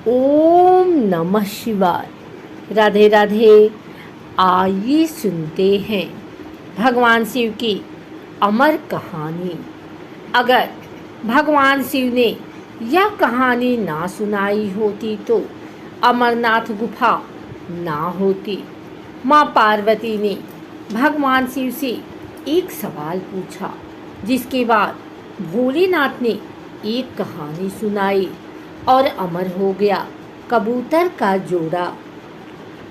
ओम नमः शिवाय। राधे राधे। आइए सुनते हैं भगवान शिव की अमर कहानी। अगर भगवान शिव ने यह कहानी ना सुनाई होती तो अमरनाथ गुफा ना होती। माँ पार्वती ने भगवान शिव से एक सवाल पूछा, जिसके बाद भोलेनाथ ने एक कहानी सुनाई और अमर हो गया कबूतर का जोड़ा।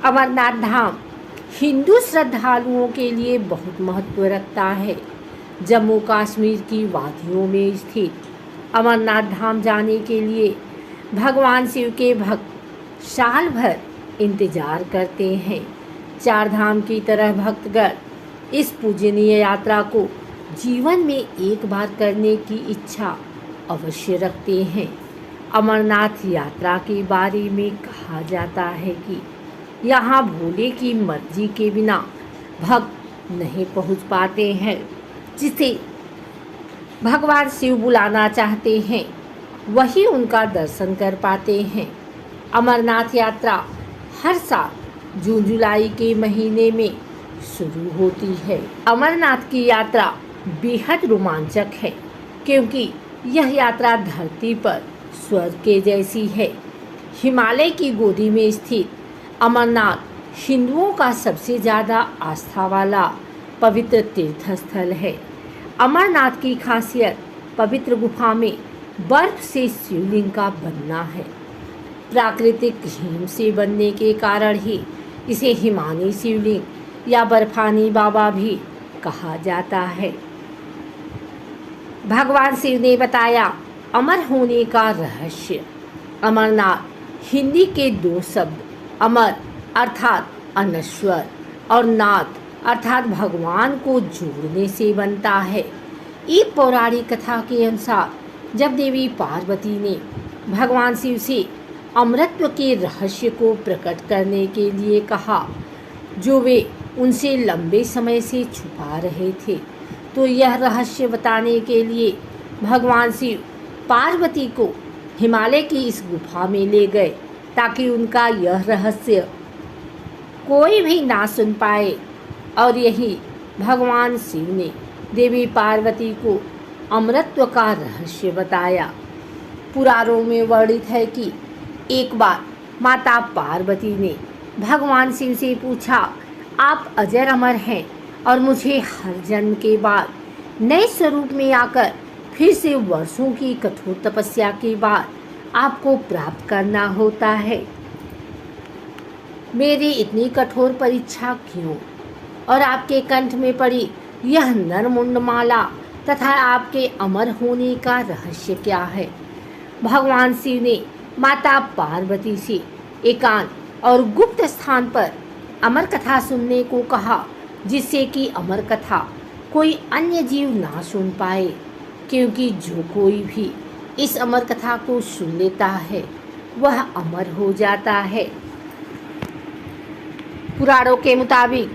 अमरनाथ धाम हिंदू श्रद्धालुओं के लिए बहुत महत्व रखता है। जम्मू कश्मीर की वादियों में स्थित अमरनाथ धाम जाने के लिए भगवान शिव के भक्त साल भर इंतजार करते हैं। चार धाम की तरह भक्तगण इस पूजनीय यात्रा को जीवन में एक बार करने की इच्छा अवश्य रखते हैं। अमरनाथ यात्रा के बारे में कहा जाता है कि यहाँ भोले की मर्जी के बिना भक्त नहीं पहुँच पाते हैं। जिसे भगवान शिव बुलाना चाहते हैं वही उनका दर्शन कर पाते हैं। अमरनाथ यात्रा हर साल जून जुलाई के महीने में शुरू होती है। अमरनाथ की यात्रा बेहद रोमांचक है, क्योंकि यह यात्रा धरती पर स्वर्ग के जैसी है। हिमालय की गोदी में स्थित अमरनाथ हिंदुओं का सबसे ज़्यादा आस्था वाला पवित्र तीर्थ स्थल है। अमरनाथ की खासियत पवित्र गुफा में बर्फ से शिवलिंग का बनना है। प्राकृतिक हिम से बनने के कारण ही इसे हिमानी शिवलिंग या बर्फानी बाबा भी कहा जाता है। भगवान शिव ने बताया अमर होने का रहस्य। अमरनाथ हिंदी के दो शब्द अमर अर्थात अनश्वर और नाथ अर्थात भगवान को जोड़ने से बनता है। एक पौराणिक कथा के अनुसार जब देवी पार्वती ने भगवान शिव से अमरत्व के रहस्य को प्रकट करने के लिए कहा, जो वे उनसे लंबे समय से छुपा रहे थे, तो यह रहस्य बताने के लिए भगवान शिव पार्वती को हिमालय की इस गुफा में ले गए, ताकि उनका यह रहस्य कोई भी ना सुन पाए। और यही भगवान शिव ने देवी पार्वती को अमरत्व का रहस्य बताया। पुराणों में वर्णित है कि एक बार माता पार्वती ने भगवान शिव से पूछा, आप अजर अमर हैं और मुझे हर जन्म के बाद नए स्वरूप में आकर फिर से वर्षों की कठोर तपस्या के बाद आपको प्राप्त करना होता है। मेरी इतनी कठोर परीक्षा क्यों? और आपके कंठ में पड़ी यह नरमुंड माला तथा आपके अमर होने का रहस्य क्या है? भगवान शिव ने माता पार्वती से एकांत और गुप्त स्थान पर अमर कथा सुनने को कहा, जिससे कि अमर कथा कोई अन्य जीव ना सुन पाए, क्योंकि जो कोई भी इस अमर कथा को सुन लेता है वह अमर हो जाता है। पुराणों के मुताबिक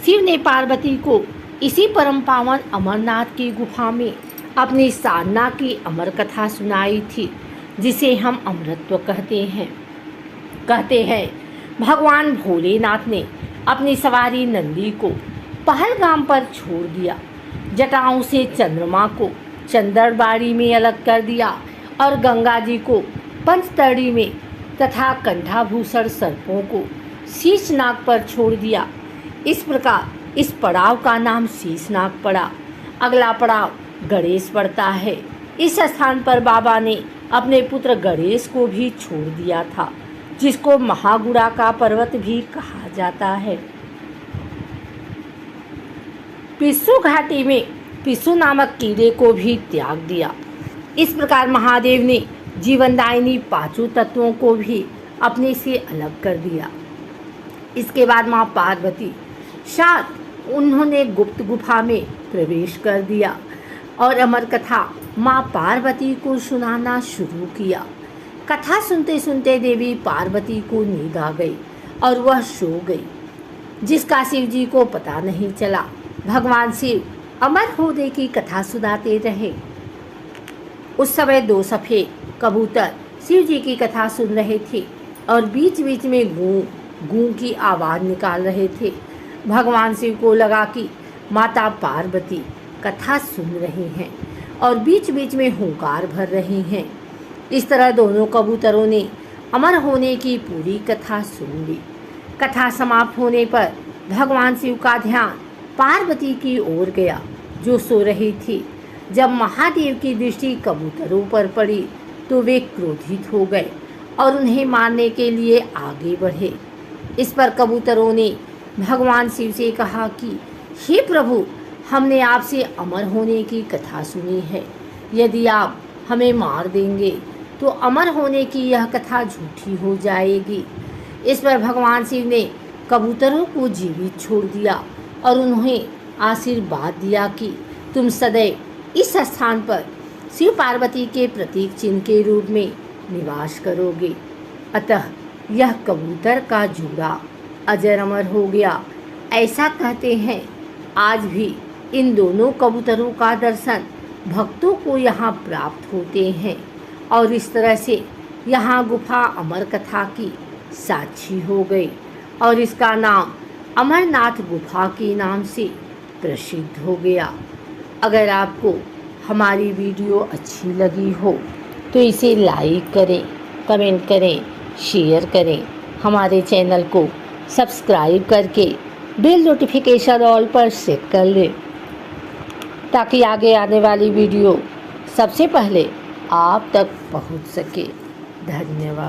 शिव ने पार्वती को इसी परम पावन अमरनाथ की गुफा में अपनी साधना की अमर कथा सुनाई थी, जिसे हम अमरत्व कहते हैं। भगवान भोलेनाथ ने अपनी सवारी नंदी को पहलगाम पर छोड़ दिया, जटाओं से चंद्रमा को चंदरबाड़ी में अलग कर दिया और गंगा जी को पंचतड़ी में तथा कंठाभूषण सर्पों को शीशनाग पर छोड़ दिया। इस प्रकार इस पड़ाव का नाम शीशनाग पड़ा। अगला पड़ाव गणेश पड़ता है। इस स्थान पर बाबा ने अपने पुत्र गणेश को भी छोड़ दिया था, जिसको महागुड़ा का पर्वत भी कहा जाता है। पिस्सू घाटी में पिस्सू नामक कीड़े को भी त्याग दिया। इस प्रकार महादेव ने जीवनदायिनी पांचों तत्वों को भी अपने से अलग कर दिया। इसके बाद माँ पार्वती साथ उन्होंने गुप्त गुफा में प्रवेश कर दिया और अमर कथा माँ पार्वती को सुनाना शुरू किया। कथा सुनते सुनते देवी पार्वती को नींद आ गई और वह सो गई, जिसका शिव जी को पता नहीं चला। भगवान शिव अमर होने की कथा सुनाते रहे। उस समय दो सफ़ेद कबूतर शिव जी की कथा सुन रहे थे और बीच बीच में गूं गूं की आवाज़ निकाल रहे थे। भगवान शिव को लगा कि माता पार्वती कथा सुन रही हैं और बीच बीच में हुंकार भर रही हैं। इस तरह दोनों कबूतरों ने अमर होने की पूरी कथा सुन ली। कथा समाप्त होने पर भगवान शिव का ध्यान पार्वती की ओर गया, जो सो रही थी। जब महादेव की दृष्टि कबूतरों पर पड़ी तो वे क्रोधित हो गए और उन्हें मारने के लिए आगे बढ़े। इस पर कबूतरों ने भगवान शिव से कहा कि हे प्रभु, हमने आपसे अमर होने की कथा सुनी है। यदि आप हमें मार देंगे तो अमर होने की यह कथा झूठी हो जाएगी। इस पर भगवान शिव ने कबूतरों को जीवित छोड़ दिया और उन्हें आशीर्वाद दिया कि तुम सदैव इस स्थान पर शिव पार्वती के प्रतीक चिन्ह के रूप में निवास करोगे। अतः यह कबूतर का जोड़ा अजर अमर हो गया। ऐसा कहते हैं आज भी इन दोनों कबूतरों का दर्शन भक्तों को यहाँ प्राप्त होते हैं और इस तरह से यहाँ गुफा अमर कथा की साक्षी हो गई और इसका नाम अमरनाथ गुफा के नाम से प्रसिद्ध हो गया। अगर आपको हमारी वीडियो अच्छी लगी हो तो इसे लाइक करें, कमेंट करें, शेयर करें। हमारे चैनल को सब्सक्राइब करके बेल नोटिफिकेशन ऑल पर सेट कर लें ताकि आगे आने वाली वीडियो सबसे पहले आप तक पहुंच सके। धन्यवाद।